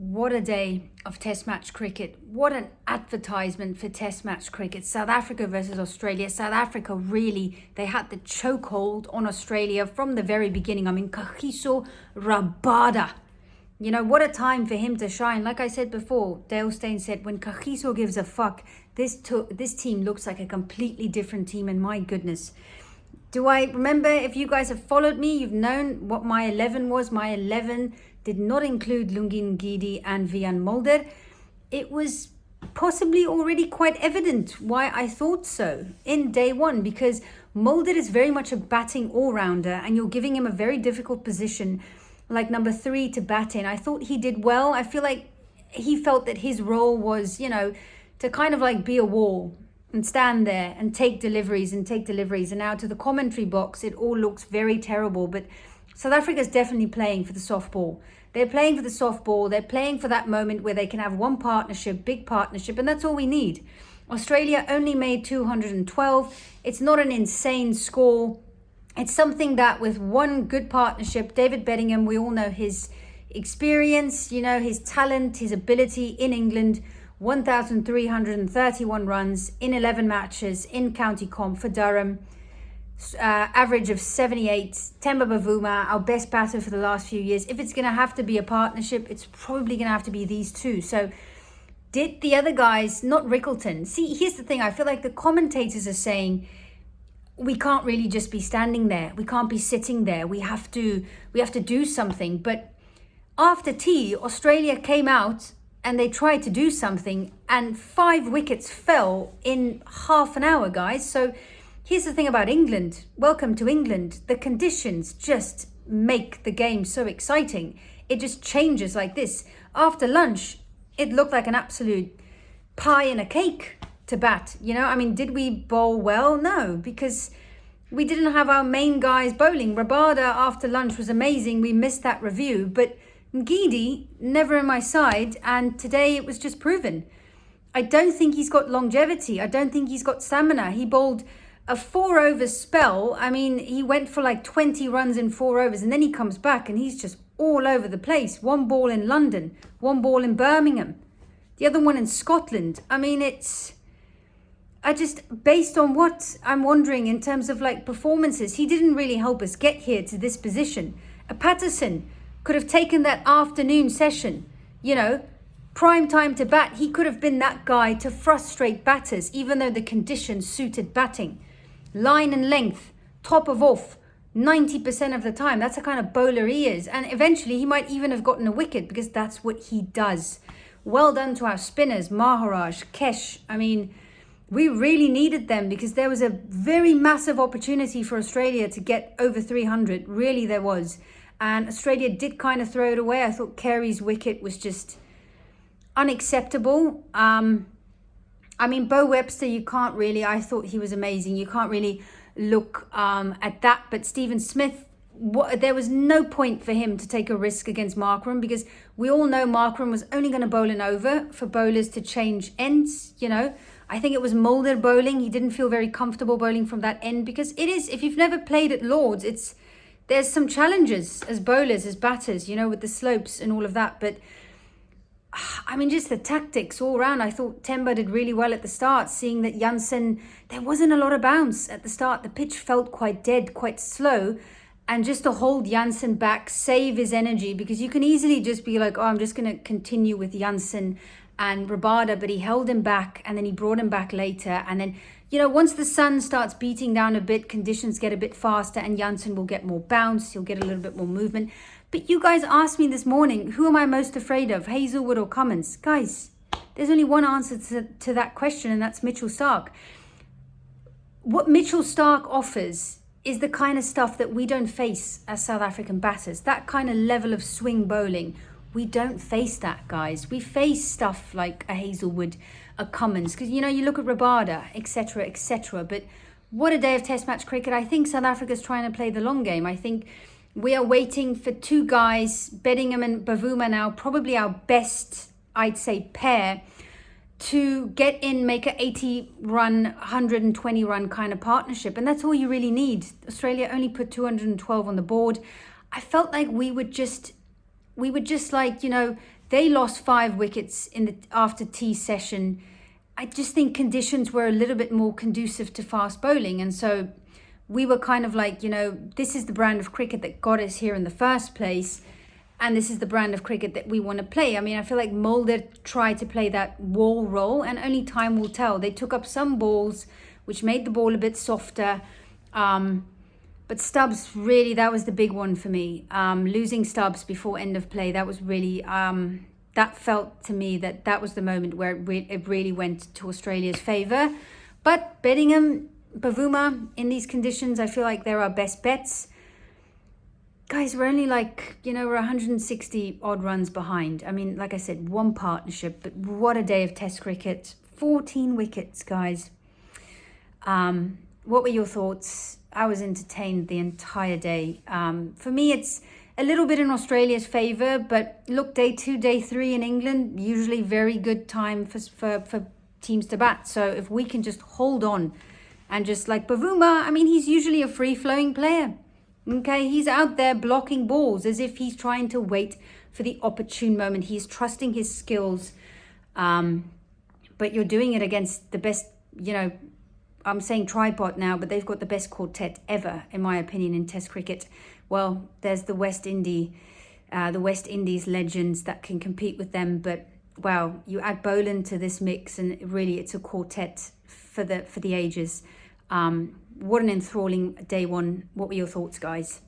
What a day of Test match cricket. What an advertisement for Test match cricket. South Africa versus Australia. South Africa really, they had the chokehold on Australia from the very beginning. I mean, Kagiso Rabada. You know, what a time for him to shine. Like I said before, Dale Steyn said, when Kagiso gives a fuck, this team looks like a completely different team. And my goodness. Do I remember, if you guys have followed me, you've known what my 11 was. My 11 did not include Lungi Ngidi and Vian Mulder. It was possibly already quite evident why I thought so in day one, because Mulder is very much a batting all-rounder and you're giving him a very difficult position like number 3 to bat in. I thought he did well. I feel like he felt that his role was, you know, to kind of like be a wall and stand there and take deliveries. And now to the commentary box, it all looks very terrible. But South Africa's definitely playing for the softball. They're playing for the softball. They're playing for that moment where they can have one partnership, big partnership, and that's all we need. Australia only made 212. It's not an insane score. It's something that with one good partnership, David Bedingham, we all know his experience, you know, his talent, his ability in England, 1,331 runs in 11 matches in County Comp for Durham. Average of 78. Temba Bavuma, our best batter for the last few years. If it's going to have to be a partnership, it's probably going to have to be these two. So did the other guys, not Rickleton. See, here's the thing. I feel like the commentators are saying we can't really just be standing there. We can't be sitting there. We have to do something. But after tea, Australia came out and they tried to do something and 5 wickets fell in half an hour, guys. So here's the thing about England. Welcome to England. The conditions just make the game so exciting. It just changes like this. After lunch, it looked like an absolute pie and a cake to bat. You know, I mean, did we bowl well? No, because we didn't have our main guys bowling. Rabada after lunch was amazing. We missed that review. But Ngidi, never in my side. And today it was just proven. I don't think he's got longevity. I don't think he's got stamina. He bowled a 4 over spell. I mean, he went for like 20 runs in 4 overs and then he comes back and he's just all over the place. 1 ball in London, 1 ball in Birmingham, the other one in Scotland. I mean, based on what I'm wondering in terms of like performances, he didn't really help us get here to this position. A Patterson could have taken that afternoon session, you know, prime time to bat. He could have been that guy to frustrate batters, even though the conditions suited batting. Line and length, top of off, 90% of the time. That's the kind of bowler he is. And eventually he might even have gotten a wicket because that's what he does. Well done to our spinners, Maharaj, Kesh. I mean, we really needed them because there was a very massive opportunity for Australia to get over 300. Really, there was. And Australia did kind of throw it away. I thought Carey's wicket was just unacceptable. I mean, Bo Webster, you can't really, I thought he was amazing. You can't really look at that. But Stephen Smith, there was no point for him to take a risk against Markram because we all know Markram was only going to bowl an over for bowlers to change ends, you know. I think it was Mulder bowling. He didn't feel very comfortable bowling from that end because it is, if you've never played at Lords, there's some challenges as bowlers, as batters, you know, with the slopes and all of that. But I mean, just the tactics all around. I thought Temba did really well at the start, seeing that Janssen, there wasn't a lot of bounce at the start. The pitch felt quite dead, quite slow. And just to hold Janssen back, save his energy, because you can easily just be like, oh, I'm just going to continue with Janssen and Rabada. But he held him back and then he brought him back later. And then, you know, once the sun starts beating down a bit, conditions get a bit faster and Janssen will get more bounce. He'll get a little bit more movement. But you guys asked me this morning, who am I most afraid of, Hazelwood or Cummins? Guys, there's only one answer to that question, and that's Mitchell Starc. What Mitchell Starc offers is the kind of stuff that we don't face as South African batters. That kind of level of swing bowling. We don't face that, guys. We face stuff like a Hazelwood, a Cummins. Because, you know, you look at Rabada, etc., etc. But what a day of Test match cricket. I think South Africa's trying to play the long game. I think we are waiting for 2 guys, Bedingham and Bavuma now, probably our best, I'd say, pair, to get in, make an 80-run, 120-run kind of partnership. And that's all you really need. Australia only put 212 on the board. I felt like we would just like, you know, they lost 5 wickets in the after tea session. I just think conditions were a little bit more conducive to fast bowling, and so we were kind of like, this is the brand of cricket that got us here in the first place, and this is the brand of cricket that we want to play. I mean, I feel like Mulder tried to play that wall role, and only time will tell. They took up some balls, which made the ball a bit softer. But Stubbs, really, that was the big one for me. Losing Stubbs before end of play, that was really, that felt to me that was the moment where it really went to Australia's favour. But Bedingham, Bavuma, in these conditions, I feel like they're our best bets. Guys, we're only we're 160 odd runs behind. I mean, like I said, one partnership, but what a day of Test cricket. 14 wickets, guys. What were your thoughts? I was entertained the entire day. For me, it's a little bit in Australia's favour, but look, day 2, day 3 in England, usually very good time for teams to bat. So if we can just hold on and just like Bavuma, I mean, he's usually a free-flowing player. Okay, he's out there blocking balls as if he's trying to wait for the opportune moment. He's trusting his skills. But you're doing it against the best, I'm saying tripod now, but they've got the best quartet ever, in my opinion, in Test cricket. Well, there's the West Indies legends that can compete with them. But wow, you add Boland to this mix, and really, it's a quartet for the ages. What an enthralling day one. What were your thoughts, guys?